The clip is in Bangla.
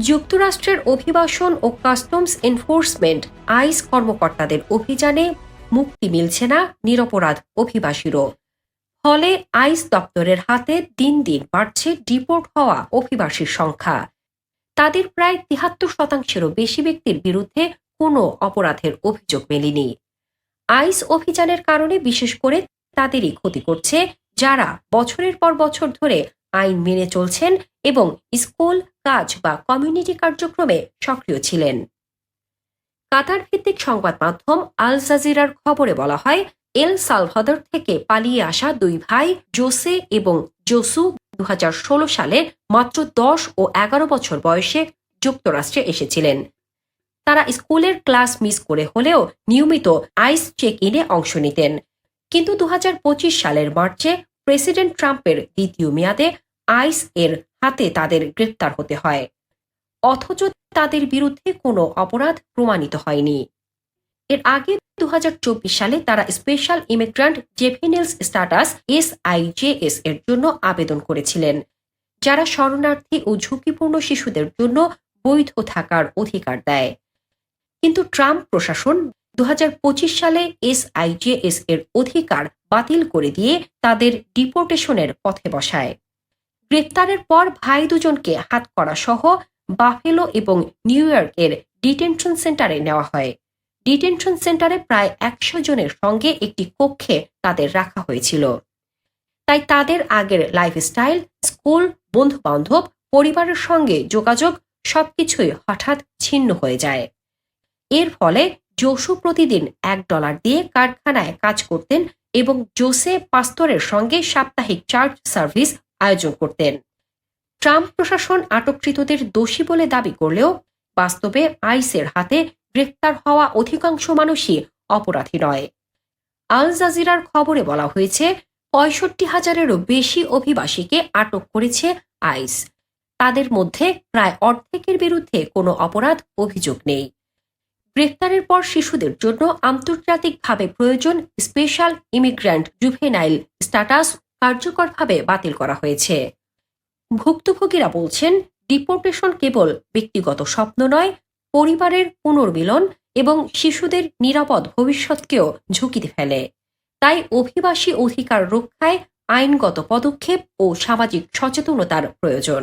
যুক্তরাষ্ট্রের অভিবাসন ও কাস্টমস এনফোর্সমেন্ট আইস কর্মকর্তাদের অভিযানে মুক্তি মিলছে না নিরপরাধ অভিবাসীরও। ফলে আইস দপ্তরের হাতে দিন দিন বাড়ছে ডিপোর্ট হওয়া অভিবাসীর সংখ্যা। তাদের প্রায় ৭৩%-এরও বেশি ব্যক্তির বিরুদ্ধে কোনো অপরাধের অভিযোগ মেলেনি। আইস অভিযানের কারণে বিশেষ করে তাদেরই ক্ষতি করছে যারা বছরের পর বছর ধরে আইন মেনে চলছেন এবং স্কুল, কাজ বা কমিউনিটি কার্যক্রমে সক্রিয় ছিলেন। কাতার ভিত্তিক সংবাদ মাধ্যম আল জাজিরার খবরে বলা হয়, এল সালভাদর থেকে পালিয়ে আসা দুই ভাই জোসে এবং জোসু ২০১৬ সালে মাত্র ১০ ও ১১ বছর বয়সে যুক্তরাষ্ট্রে এসেছিলেন। তারা স্কুলের ক্লাস মিস করে হলেও নিয়মিত আইস চেক ইনে অংশ নিতেন। কিন্তু ২০২৫ সালের মার্চে প্রেসিডেন্ট ট্রাম্পের দ্বিতীয় মেয়াদে আইস এর হাতে তাদের গ্রেপ্তার হতে হয়, অথচ তাদের বিরুদ্ধে কোনো অপরাধ প্রমাণিত হয়নি। এর আগে ২০২৪ সালে তারা স্পেশাল ইমিগ্রান্ট জেভেনেলস স্ট্যাটাস SIJS এর জন্য আবেদন করেছিলেন, যারা শরণার্থী ও ঝুঁকিপূর্ণ শিশুদের জন্য বৈধ থাকার অধিকার দেয়। কিন্তু ট্রাম্প প্রশাসন ২০২৫ সালে SIJS এর অধিকার বাতিল করে দিয়ে তাদের ডিপোর্টেশনের পথে বসায়। গ্রেপ্তারের পর ভাই দুজনকে হাতকড়া সহ বাফেলো এবং নিউ ইয়র্কের ডিটেনশন সেন্টারে নেওয়া হয়। ডিটেনশন সেন্টারে প্রায় ১০০ জনের সঙ্গে একটি কক্ষে তাদের রাখা হয়েছিল। তাই তাদের আগের লাইফস্টাইল, স্কুল, বন্ধু-বান্ধব, পরিবারের সঙ্গে যোগাযোগ সবকিছুই হঠাৎ ছিন্ন হয়ে যায়। এর ফলে জোসু প্রতিদিন $১ দিয়ে কারখানায় কাজ করতেন এবং জোসে পাস্তরের সঙ্গে সাপ্তাহিক চার্চ সার্ভিস আয়োজন করতেন। ট্রাম্প প্রশাসন আটককৃতদের দোষী বলে দাবি করলেও বাস্তবে আইসের হাতে গ্রেফতার হওয়া অধিকাংশ মানুষই অপরাধী নয়। আল জাজিরার খবরে বলা হয়েছে, ৬৫,০০০-এরও বেশি অভিবাসীকে আটক করেছে আইস। তাদের মধ্যে প্রায় অর্ধেকের বিরুদ্ধে কোনো অপরাধ অভিযোগ নেই। গ্রেফতারের পর শিশুদের জন্য আন্তর্জাতিকভাবে প্রয়োজন স্পেশাল ইমিগ্রান্ট জুভেনাইল স্ট্যাটাস কার্যকরভাবে বাতিল করা হয়েছে। ভুক্তভোগীরা বলছেন, ডিপোর্টেশন কেবল ব্যক্তিগত স্বপ্ন নয়, পরিবারের পুনর্মিলন এবং শিশুদের নিরাপদ ভবিষ্যৎকেও ঝুঁকিতে ফেলে। তাই অভিবাসী অধিকার রক্ষায় আইনগত পদক্ষেপ ও সামাজিক সচেতনতার প্রয়োজন।